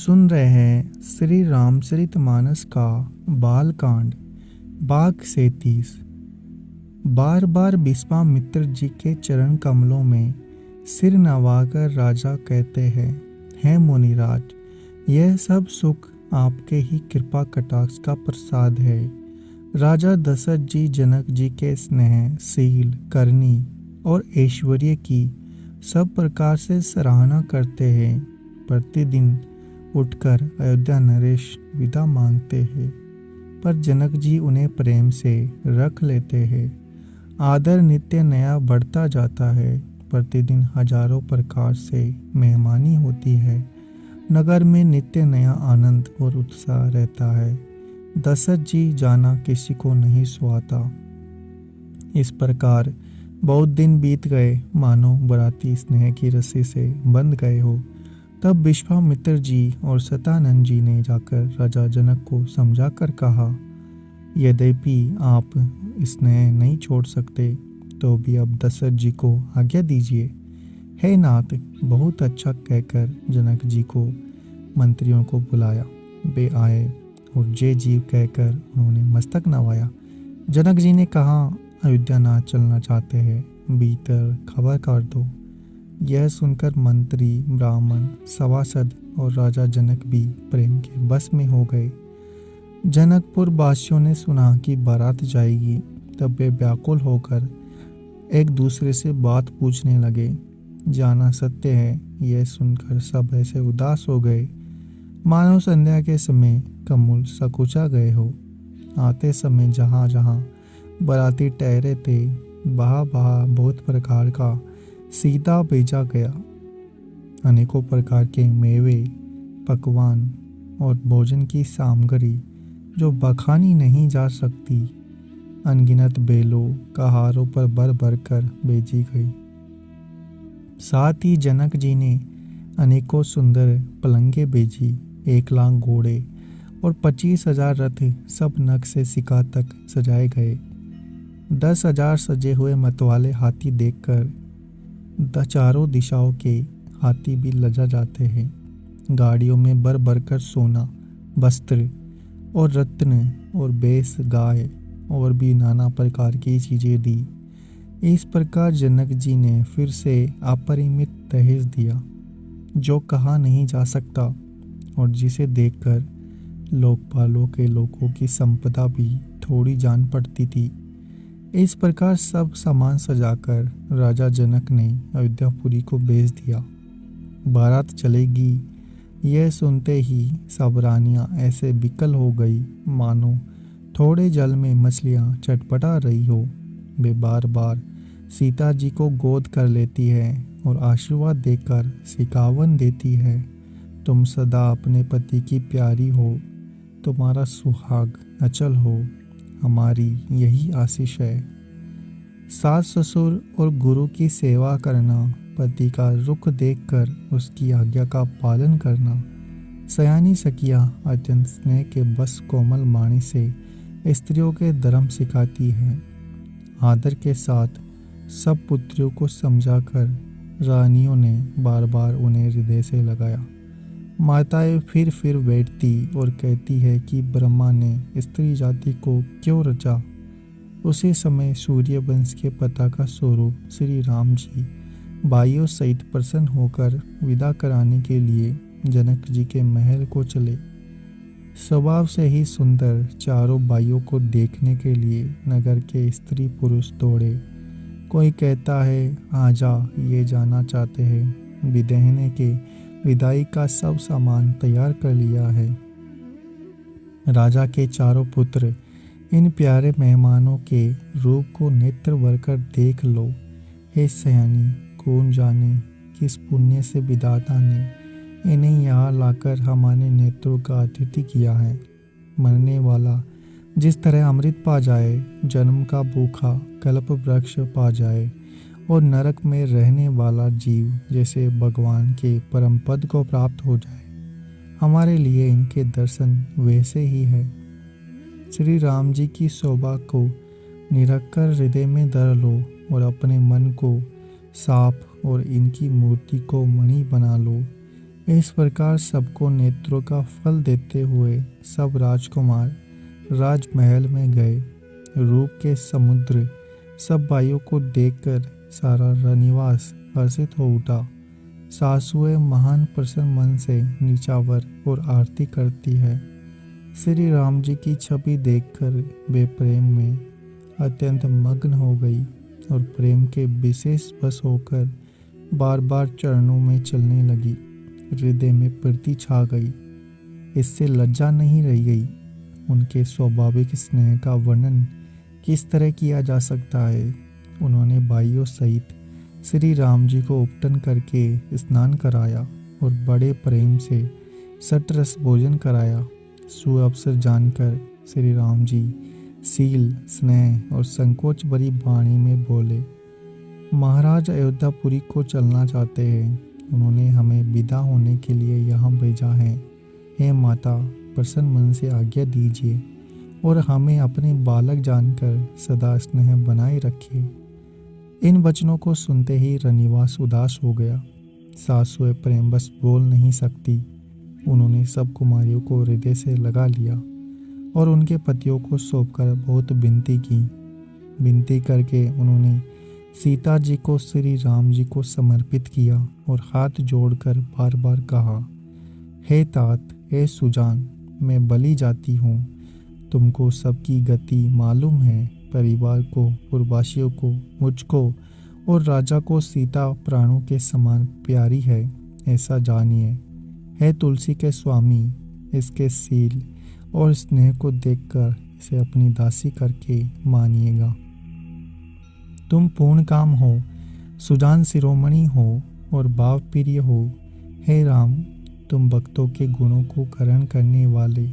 सुन रहे हैं श्री रामचरितमानस का बालकांड बाघ से 30। बार बार विश्वामित्र जी के चरण कमलों में सिर नवाकर राजा कहते हैं, हे मुनिराज, यह सब सुख आपके ही कृपा कटाक्ष का प्रसाद है। राजा दशरथ जी जनक जी के स्नेह, शील, करनी और ऐश्वर्य की सब प्रकार से सराहना करते हैं। प्रतिदिन उठकर अयोध्या नरेश विदा मांगते हैं, पर जनक जी उन्हें प्रेम से रख लेते हैं। आदर नित्य नया बढ़ता जाता है। प्रतिदिन हजारों प्रकार से मेहमानी होती है। नगर में नित्य नया आनंद और उत्साह रहता है। दशरथ जी जाना किसी को नहीं सुहाता। इस प्रकार बहुत दिन बीत गए, मानो बराती स्नेह की रस्सी से बंध गए हो। तब विश्वामित्र जी और सतानंद जी ने जाकर राजा जनक को समझा कर कहा, यद्यपि आप स्नेह नहीं छोड़ सकते, तो भी अब दशरथ जी को आज्ञा दीजिए। हे नाथ, बहुत अच्छा कहकर जनक जी को मंत्रियों को बुलाया। वे आए और जय जीव कहकर उन्होंने मस्तक नवाया। जनक जी ने कहा, अयोध्या नाथ चलना चाहते हैं, भीतर खबर कर दो। यह सुनकर मंत्री, ब्राह्मण, सभासद और राजा जनक भी प्रेम के बस में हो गए। जनकपुर वासियों ने सुना कि बारात जाएगी, तब वे व्याकुल होकर एक दूसरे से बात पूछने लगे। जाना सत्य है, यह सुनकर सब ऐसे उदास हो गए, मानो संध्या के समय कमल सकुचा गए हो। आते समय जहाँ जहाँ बाराती ठहरे थे, वहाँ वहाँ बहुत प्रकार का सीता भेजा गया। अनेकों प्रकार के मेवे, पकवान और भोजन की सामग्री जो बखानी नहीं जा सकती, अनगिनत बेलों कहारों पर भर भर कर भेजी गई। साथ ही जनक जी ने अनेकों सुंदर पलंगे भेजी। 1,00,000 घोड़े और 25,000 रथ सब नग से शिखा तक सजाए गए। 10,000 सजे हुए मतवाले हाथी देखकर चारों दिशाओं के हाथी भी लजा जाते हैं। गाड़ियों में भर भर कर सोना, वस्त्र और रत्न और बेस, गाय और भी नाना प्रकार की चीजें दी। इस प्रकार जनक जी ने फिर से अपरिमित दहेज दिया, जो कहा नहीं जा सकता और जिसे देखकर लोकपालों के लोगों की संपदा भी थोड़ी जान पड़ती थी। इस प्रकार सब सामान सजाकर राजा जनक ने अयोध्यापुरी को भेज दिया। बारात चलेगी, यह सुनते ही सब रानियां ऐसे विकल हो गई, मानो थोड़े जल में मछलियां चटपटा रही हो। वे बार बार सीता जी को गोद कर लेती है और आशीर्वाद देकर सिखावन देती है, तुम सदा अपने पति की प्यारी हो, तुम्हारा सुहाग अचल हो, हमारी यही आशीष है। सास ससुर और गुरु की सेवा करना, पति का रुख देखकर उसकी आज्ञा का पालन करना, सयानी सखिया अत्यंत स्नेह के बस कोमल वाणी से स्त्रियों के धर्म सिखाती है। आदर के साथ सब पुत्रियों को समझाकर रानियों ने बार बार उन्हें हृदय से लगाया। माताएं फिर बैठती और कहती है कि ब्रह्मा ने स्त्री जाति को क्यों रचा। उसी समय सूर्य वंश के पताका स्वरूप श्री राम जी भाइयों सहित प्रसन्न होकर विदा कराने के लिए जनक जी के महल को चले। स्वभाव से ही सुंदर चारों भाइयों को देखने के लिए नगर के स्त्री पुरुष दौड़े। कोई कहता है, आजा, ये जाना चाहते हैं, विदेहने के विदाई का सब सामान तैयार कर लिया है। राजा के चारों पुत्र इन प्यारे मेहमानों के रूप को नेत्र भर कर देख लो। हे सयानी, कौन जाने किस पुण्य से विधाता ने इन्हें यहाँ लाकर हमारे नेत्रों का अतिथि किया है। मरने वाला जिस तरह अमृत पा जाए, जन्म का भूखा कल्प वृक्ष पा जाए और नरक में रहने वाला जीव जैसे भगवान के परम पद को प्राप्त हो जाए, हमारे लिए इनके दर्शन वैसे ही है। श्री राम जी की शोभा को निरख कर हृदय में धर लो और अपने मन को साफ और इनकी मूर्ति को मणि बना लो। इस प्रकार सबको नेत्रों का फल देते हुए सब राजकुमार राजमहल में गए। रूप के समुद्र सब भाइयों को देखकर सारा रनिवास हर्षित हो उठा। सासुएं महान प्रसन्न मन से नीचावर और आरती करती है। श्री राम जी की छवि देखकर वे प्रेम में अत्यंत मग्न हो गई और प्रेम के विशेष बस होकर बार बार चरणों में चलने लगी। हृदय में प्रीति छा गई, इससे लज्जा नहीं रह गई। उनके स्वाभाविक स्नेह का वर्णन किस तरह किया जा सकता है। उन्होंने भाइयों सहित श्री राम जी को उपटन करके स्नान कराया और बड़े प्रेम से सटरस भोजन कराया। सुअवसर जानकर श्री राम जी सील, स्नेह और संकोच भरी वाणी में बोले, महाराज अयोध्यापुरी को चलना चाहते हैं। उन्होंने हमें विदा होने के लिए यहाँ भेजा है। हे माता, प्रसन्न मन से आज्ञा दीजिए और हमें अपने बालक जानकर सदा स्नेह बनाए रखिए। इन वचनों को सुनते ही रनिवास उदास हो गया। सासुएं प्रेम बस बोल नहीं सकती। उन्होंने सब कुमारियों को हृदय से लगा लिया और उनके पतियों को सौंपकर बहुत विनती की। विनती करके उन्होंने सीता जी को श्री राम जी को समर्पित किया और हाथ जोड़कर बार बार कहा, हे तात, हे सुजान, मैं बलि जाती हूँ। तुमको सबकी गति मालूम है। परिवार को, पुरवासियों को, मुझको और राजा को सीता प्राणों के समान प्यारी है, ऐसा जानिए। हे तुलसी के स्वामी, इसके सील और स्नेह को देखकर इसे अपनी दासी करके मानिएगा। तुम पूर्ण काम हो, सुजान शिरोमणि हो और भाव प्रिय हो। हे राम, तुम भक्तों के गुणों को ग्रहण करने वाले,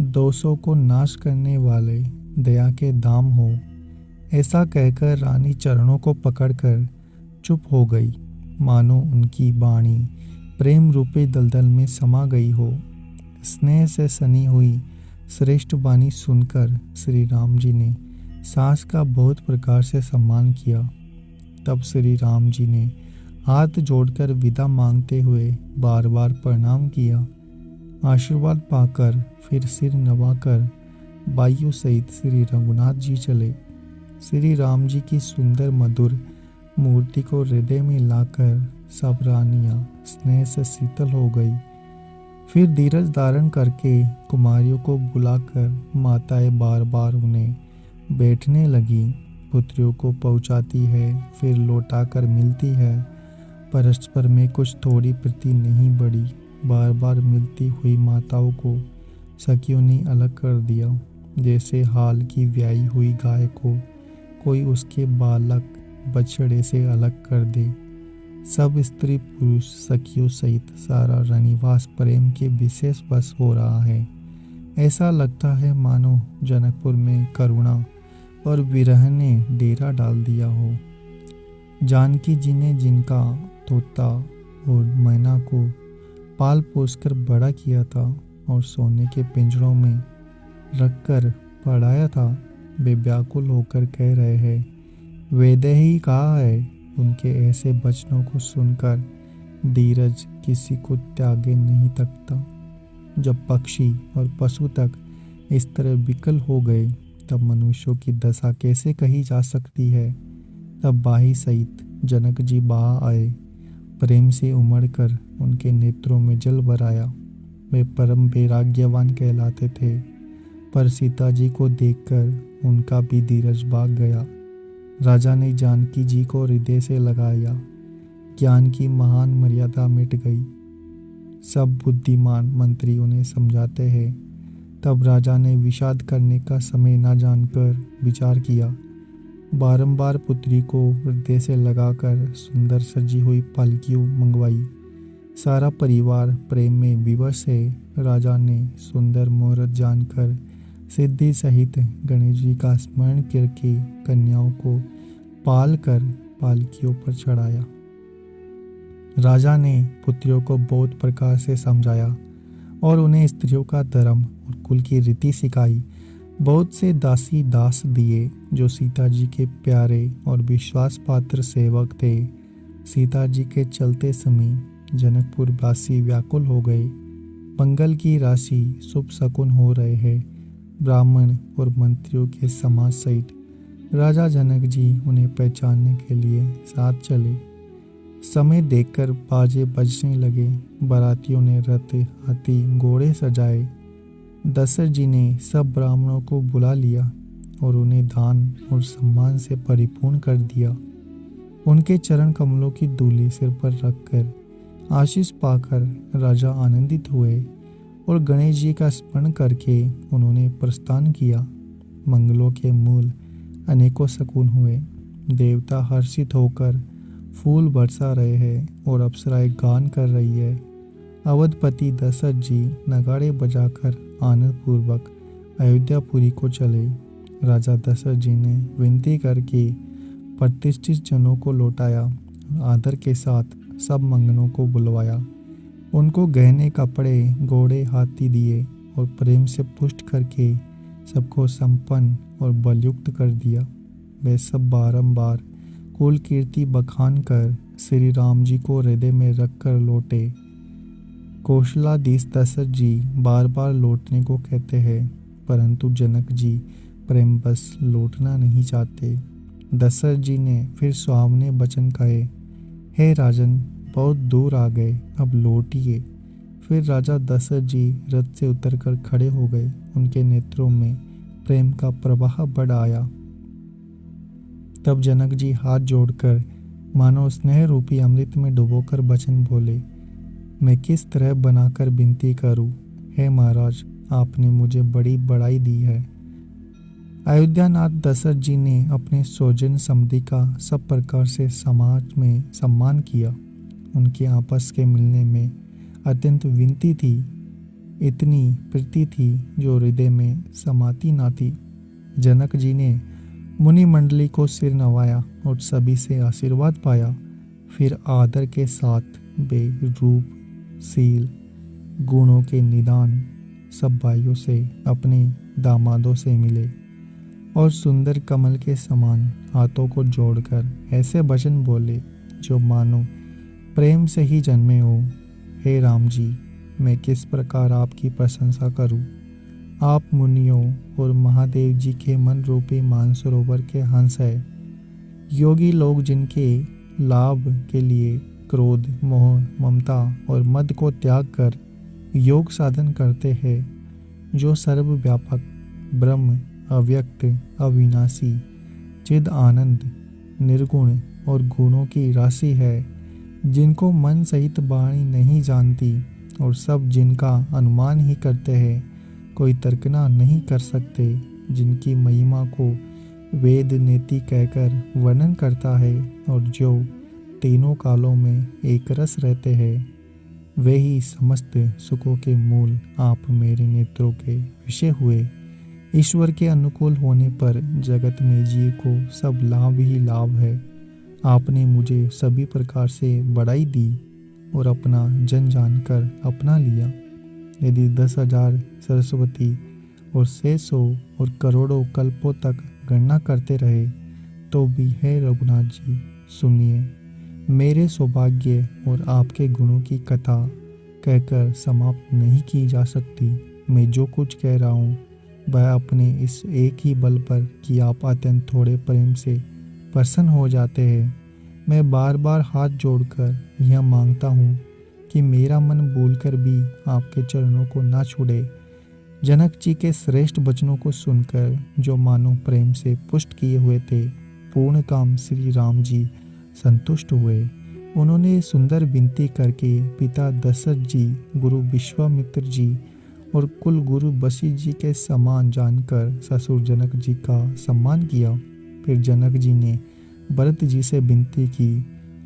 दोषों को नाश करने वाले, दया के धाम हो। ऐसा कहकर रानी चरणों को पकड़कर चुप हो गई, मानो उनकी वाणी प्रेम रूपी दलदल में समा गई हो। स्नेह से सनी हुई श्रेष्ठ वाणी सुनकर श्री राम जी ने सास का बहुत प्रकार से सम्मान किया। तब श्री राम जी ने हाथ जोड़कर विदा मांगते हुए बार बार प्रणाम किया। आशीर्वाद पाकर फिर सिर नवाकर भाइयों सहित श्री रघुनाथ जी चले। श्री राम जी की सुंदर मधुर मूर्ति को हृदय में लाकर सब रानियां स्नेह से शीतल हो गई। फिर धीरज धारण करके कुमारियों को बुलाकर माताएं बार बार उन्हें बैठने लगी। पुत्रियों को पहुंचाती है, फिर लौटा कर मिलती है। परस्पर में कुछ थोड़ी प्रीति नहीं बढ़ी। बार बार मिलती हुई माताओं को सखियों ने अलग कर दिया, जैसे हाल की ब्याई हुई गाय को कोई उसके बालक बछड़े से अलग कर दे। सब स्त्री पुरुष सखियों सहित सारा रनिवास प्रेम के विशेष बस हो रहा है। ऐसा लगता है मानो जनकपुर में करुणा और विरह ने डेरा डाल दिया हो। जानकी जी ने जिनका तोता और मैना को पाल पोस कर बड़ा किया था और सोने के पिंजरों में रखकर पढ़ाया था, वे व्याकुल होकर कह रहे हैं, वैदेही कहाँ है। उनके ऐसे वचनों को सुनकर धीरज किसी को त्यागे नहीं थकता। जब पक्षी और पशु तक इस तरह विकल हो गए, तब मनुष्यों की दशा कैसे कही जा सकती है। तब भाई सहित जनक जी बाहर आए। प्रेम से उमड़कर उनके नेत्रों में जल भराया। वे परम वैराग्यवान कहलाते थे, पर सीता जी को देखकर उनका भी धीरज भाग गया। राजा ने जानकी जी को हृदय से लगाया। ज्ञान की महान मर्यादा मिट गई। सब बुद्धिमान मंत्री उन्हें समझाते हैं। तब राजा ने विषाद करने का समय न जानकर विचार किया। बारंबार पुत्री को हृदय से लगाकर सुंदर सजी हुई पालकियों मंगवाई। सारा परिवार प्रेम में विवश है। राजा ने सुंदर मुहूर्त जानकर सिद्धि सहित गणेश जी का स्मरण करके कन्याओं को पाल कर पालकियों पर चढ़ाया। राजा ने पुत्रियों को बहुत प्रकार से समझाया और उन्हें स्त्रियों का धर्म और कुल की रीति सिखाई। बहुत से दासी दास दिए जो सीता जी के प्यारे और विश्वास पात्र सेवक थे। सीता जी के चलते समय जनकपुर वासी व्याकुल हो गए। मंगल की राशि, शुभ शकुन हो रहे हैं। ब्राह्मण और मंत्रियों के समाज सहित राजा जनक जी उन्हें पहचानने के लिए साथ चले। समय देखकर बाजे बजने लगे। बारातियों ने रथ, हाथी, घोड़े सजाए। दशरथ जी ने सब ब्राह्मणों को बुला लिया और उन्हें दान और सम्मान से परिपूर्ण कर दिया। उनके चरण कमलों की धूलि सिर पर रखकर आशीष पाकर राजा आनंदित हुए और गणेश जी का स्मरण करके उन्होंने प्रस्थान किया। मंगलों के मूल अनेकों शकुन हुए। देवता हर्षित होकर फूल बरसा रहे हैं और अप्सराएं गान कर रही है। अवधपति दशरथ जी नगाड़े बजाकर आनंद पूर्वक अयोध्यापुरी को चले। राजा दशरथ जी ने विनती करके प्रतिष्ठित जनों को लौटाया। आदर के साथ सब मंगनों को बुलवाया। उनको गहने, कपड़े, घोड़े, हाथी दिए और प्रेम से पुष्ट करके सबको संपन्न और बलयुक्त कर दिया। वे सब बारंबार कुल कीर्ति बखान कर श्री राम जी को हृदय में रखकर लौटे। कौशलाधीश दशरथ जी बार बार लौटने को कहते हैं, परंतु जनक जी प्रेम बस लौटना नहीं चाहते। दशरथ जी ने फिर सुहावने वचन कहे, हे राजन, बहुत दूर आ गए, अब लौटिए। फिर राजा दशरथ जी रथ से उतरकर खड़े हो गए। उनके नेत्रों में प्रेम का प्रवाह बढ़ आया। तब जनक जी हाथ जोड़कर मानो स्नेह रूपी अमृत में डुबोकर वचन बोले, मैं किस तरह बनाकर विनती करूं? हे महाराज, आपने मुझे बड़ी बड़ाई दी है। अयोध्यानाथ दशरथ जी ने अपने स्वजन समधि का सब प्रकार से समाज में सम्मान किया। उनके आपस के मिलने में अत्यंत विनती थी, इतनी प्रीति थी जो हृदय में समाती ना थी। जनक जी ने मुनि मंडली को सिर नवाया और सभी से आशीर्वाद पाया। फिर आदर के साथ वे रूप, शील, गुणों के निदान सब भाइयों से, अपने दामादों से मिले और सुंदर कमल के समान हाथों को जोड़कर ऐसे वचन बोले जो मानो प्रेम से ही जन्मे हो। हे राम जी, मैं किस प्रकार आपकी प्रशंसा करूं? आप मुनियों और महादेव जी के मन रूपी मानसरोवर के हंस है। योगी लोग जिनके लाभ के लिए क्रोध, मोह, ममता और मद को त्याग कर योग साधन करते हैं, जो सर्वव्यापक ब्रह्म, अव्यक्त, अविनाशी, चिद आनंद, निर्गुण और गुणों की राशि है, जिनको मन सहित वाणी नहीं जानती और सब जिनका अनुमान ही करते हैं, कोई तर्कना नहीं कर सकते, जिनकी महिमा को वेद नेति कहकर वर्णन करता है और जो तीनों कालों में एक रस रहते हैं, वे ही समस्त सुखों के मूल आप मेरे नेत्रों के विषय हुए। ईश्वर के अनुकूल होने पर जगत में जीव को सब लाभ ही लाभ है। आपने मुझे सभी प्रकार से बड़ाई दी और अपना जन जानकर अपना लिया। यदि 10,000 सरस्वती और 600 और करोड़ों कल्पों तक गणना करते रहे तो भी है रघुनाथ जी, सुनिए, मेरे सौभाग्य और आपके गुणों की कथा कहकर समाप्त नहीं की जा सकती। मैं जो कुछ कह रहा हूँ वह अपने इस एक ही बल पर कि आप अत्यंत थोड़े प्रेम से प्रसन्न हो जाते हैं। मैं बार बार हाथ जोड़कर यह मांगता हूँ कि मेरा मन भूलकर भी आपके चरणों को ना छूटे। जनक जी के श्रेष्ठ वचनों को सुनकर जो मानो प्रेम से पुष्ट किए हुए थे, पूर्ण काम श्री राम जी संतुष्ट हुए। उन्होंने सुंदर विनती करके पिता दशरथ जी, गुरु विश्वामित्र जी और कुल गुरु वशिष्ठ जी के समान जानकर ससुर जनक जी का सम्मान किया। फिर जनक जी ने भरत जी से विनती की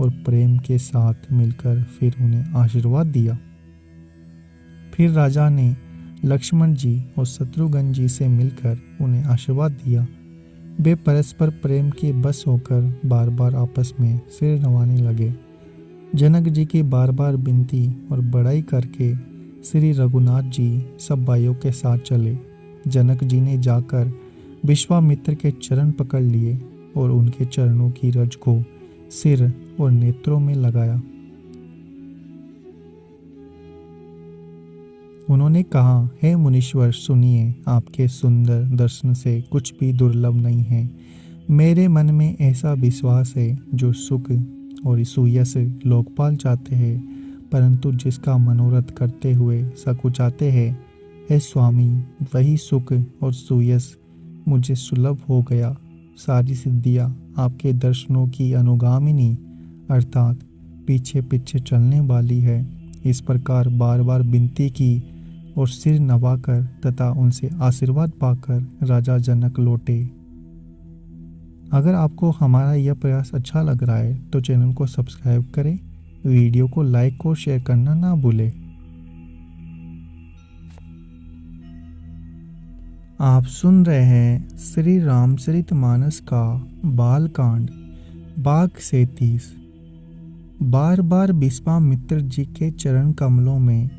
और प्रेम के साथ मिलकर फिर उन्हें आशीर्वाद दिया। फिर राजा ने लक्ष्मण जी और शत्रुघ्न जी से मिलकर उन्हें आशीर्वाद दिया। वे परस्पर प्रेम के बस होकर बार बार आपस में सिर नवाने लगे। जनक जी की बार बार विनती और बड़ाई करके श्री रघुनाथ जी सब भाइयों के साथ चले। जनक जी ने जाकर विश्वामित्र के चरण पकड़ लिए और उनके चरणों की रज को सिर और नेत्रों में लगाया। उन्होंने कहा, हे मुनीश्वर, सुनिए, आपके सुंदर दर्शन से कुछ भी दुर्लभ नहीं है। मेरे मन में ऐसा विश्वास है जो सुख और सुयश लोकपाल चाहते हैं, परंतु जिसका मनोरथ करते हुए सकुचाते हैं, हे स्वामी, वही सुख और सुयश मुझे सुलभ हो गया। सारी सिद्धियाँ आपके दर्शनों की अनुगामिनी अर्थात पीछे पीछे चलने वाली है। इस प्रकार बार बार विनती की और सिर नवाकर तथा उनसे आशीर्वाद पाकर राजा जनक लौटे। अगर आपको हमारा यह प्रयास अच्छा लग रहा है तो चैनल को सब्सक्राइब करें, वीडियो को लाइक और शेयर करना ना भूलें। आप सुन रहे हैं श्री रामचरितमानस का बालकांड भाग 37। बार बार विश्वामित्र जी के चरण कमलों में